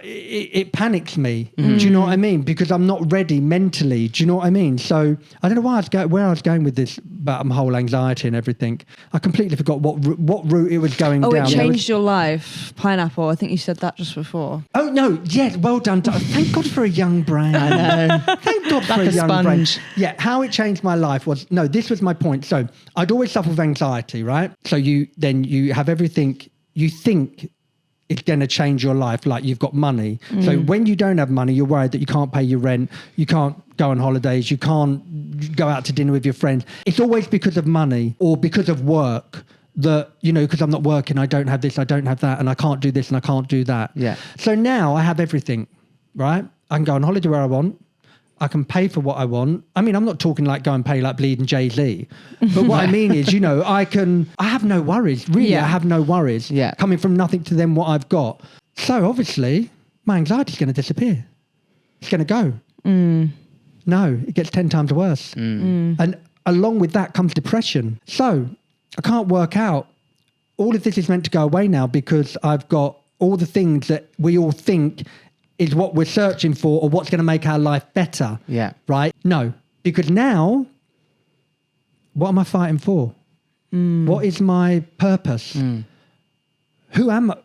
it panics me. Do you know what I mean? Because I'm not ready mentally. Do you know what I mean? So I don't know where I was going with this about whole anxiety and everything. I completely forgot what route it was going down. Oh, it changed your life. Pineapple. I think you said that just before. Oh no! Yes, well done. Thank God for a young brain. I know. Thank God for a young brain. Yeah, how it changed my life was this was my point. So I'd always suffer with anxiety, right? So you have everything you think it's going to change your life, like you've got money. So when you don't have money, you're worried that you can't pay your rent, you can't go on holidays, you can't go out to dinner with your friends. It's always because of money or because of work that, you know, because I'm not working, I don't have this, I don't have that, and I can't do this and I can't do that. Yeah. So now I have everything, right? I can go on holiday where I want. I can pay for what I want. I mean, I'm not talking like go and pay like bleeding Jay-Z. But what I mean is, you know, I have no worries. Really, Yeah. I have no worries. Yeah. Coming from nothing to then what I've got. So obviously, my anxiety's going to disappear. It's going to go. No, it gets 10 times worse. And along with that comes depression. So I can't work out. All of this is meant to go away now because I've got all the things that we all think is what we're searching for or what's going to make our life better. Yeah. Right? No. Because now, what am I fighting for? What is my purpose? Who am I?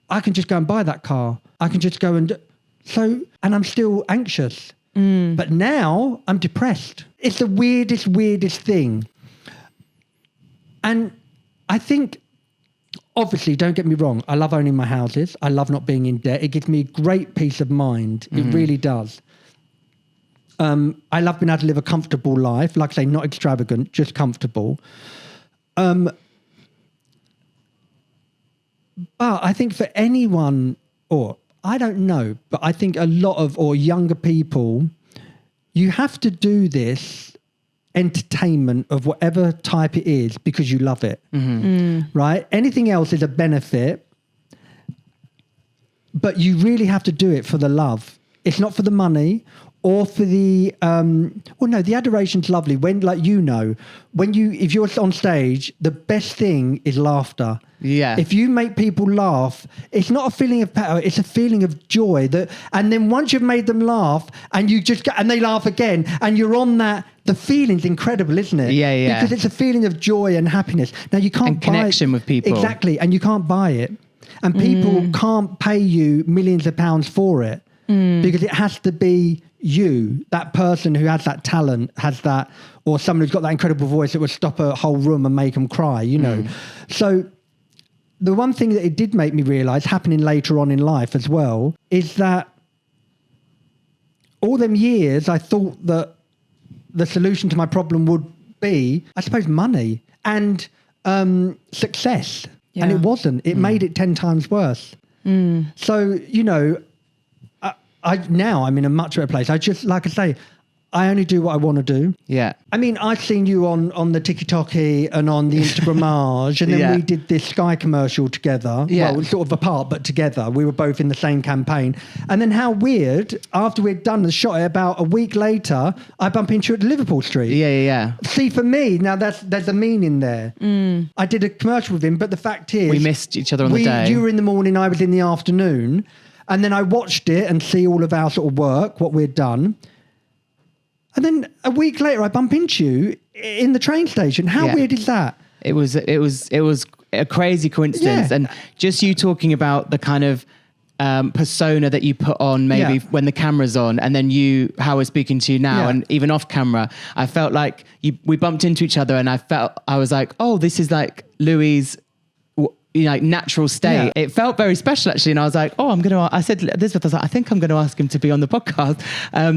I can just go and buy that car. I can just go and and I'm still anxious. But now I'm depressed. It's the weirdest thing. And I think, obviously, don't get me wrong, I love owning my houses. I love not being in debt. It gives me great peace of mind. It really does. I love being able to live a comfortable life. Like I say, not extravagant, just comfortable. But I think for anyone, or I don't know, but I think a lot of, or younger people, you have to do this entertainment of whatever type it is because you love it, right? Anything else is a benefit, but you really have to do it for the love. It's not for the money or for the the adoration's lovely when, like, if you're on stage, the best thing is laughter. If you make people laugh, it's not a feeling of power, it's a feeling of joy. And then once you've made them laugh and and they laugh again and you're on that, the feeling's incredible, isn't it? Because it's a feeling of joy and happiness. Now you can't buy connection with people. Exactly, and you can't buy it. And people can't pay you millions of pounds for it because it has to be you, that person who has that talent, has that, or someone who's got that incredible voice that would stop a whole room and make them cry, So the one thing that it did make me realise, happening later on in life as well, is that all them years I thought that the solution to my problem would be, I suppose, money and success. Yeah. And it wasn't. It made it 10 times worse. So, now I'm in a much better place. I just, like I say, I only do what I want to do. Yeah. I mean, I've seen you on the TikTok and on the Instagrammage, and then we did this Sky commercial together. Yeah. Well, sort of apart, but together. We were both in the same campaign. And then how weird, after we'd done the shot, about a week later, I bump into you at Liverpool Street. Yeah. See, for me, now there's a meaning there. I did a commercial with him, but the fact is... We missed each other on the day. You were in the morning, I was in the afternoon. And then I watched it and see all of our sort of work, what we'd done. And then a week later, I bump into you in the train station. How weird is that? It was a crazy coincidence. Yeah. And just you talking about the kind of persona that you put on maybe when the camera's on, and then how we're speaking to you now, and even off camera, I felt like we bumped into each other, and I was like, oh, this is like Louie's natural state. Yeah. It felt very special, actually, and I was like, oh, I said to Elizabeth, I was like, I think I'm going to ask him to be on the podcast,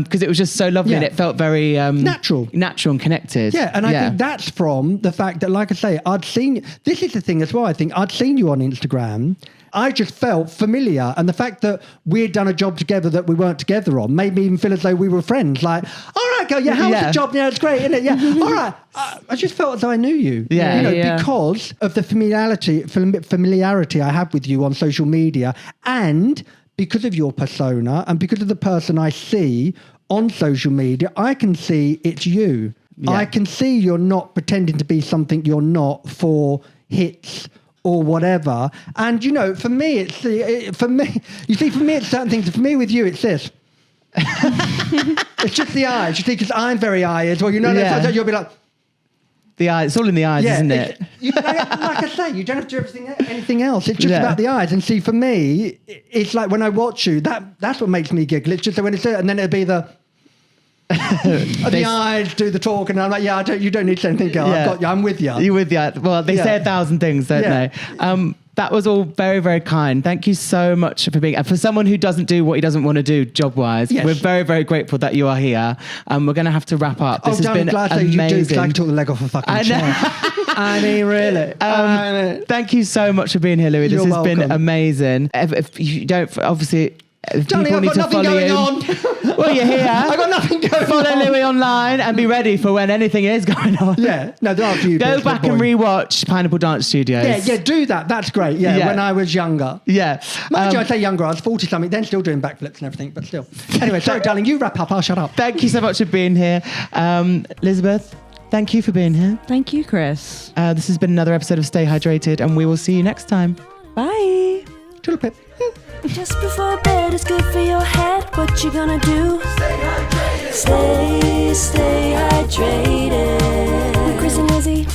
because it was just so lovely, and it felt very natural and connected. Yeah, and I think that's from the fact that, like I say, I'd seen, this is the thing as well, I think I'd seen you on Instagram. I just felt familiar, and the fact that we'd done a job together that we weren't together on made me even feel as though we were friends. Like, all right, girl, how's the job? Yeah, it's great, isn't it? Yeah, all right. I just felt as though I knew you. Because of the familiarity I have with you on social media, and because of your persona, and because of the person I see on social media, I can see it's you. Yeah. I can see you're not pretending to be something you're not for hits or whatever. And, for me, it's certain things. For me, with you, it's this. It's just the eyes. You see, because I'm very eye as well. You'll be like... The eyes. It's all in the eyes, isn't it? Like I say, you don't have to do anything else. It's just about the eyes. And see, for me, it's like when I watch you, that's what makes me giggle. It's just that when it's there, and then it'll be the... the eyes do the talk, and I'm like, you don't need to say anything, girl. I've got you. I'm with you. You're with you. Well, they say 1,000 things, don't they? That was all very, very kind. Thank you so much for being... for someone who doesn't do what he doesn't want to do job-wise, we're very, very grateful that you are here. We're going to have to wrap up. This has been amazing. You do, because I can talk the leg off a fucking chair. I mean, really. Thank you so much for being here, Louie. This has been amazing. If you don't... Obviously... Darling, I've got nothing going on. Well, you're here. I've got nothing going on. Follow Louie online and be ready for when anything is going on. Yeah. No, there are a few. Go back and rewatch Pineapple Dance Studios. Yeah, do that. That's great. Yeah, when I was younger. Yeah. Mind you, I say younger, I was 40-something, then still doing backflips and everything, but still. Anyway, sorry, darling, you wrap up. I'll shut up. Thank you so much for being here. Elizabeth, thank you for being here. Thank you, Chris. This has been another episode of Stay Hydrated, and we will see you next time. Bye. Toodle pip. Just before bed is good for your head. What you gonna do? Stay hydrated. Stay hydrated. With Chris and Lizzie.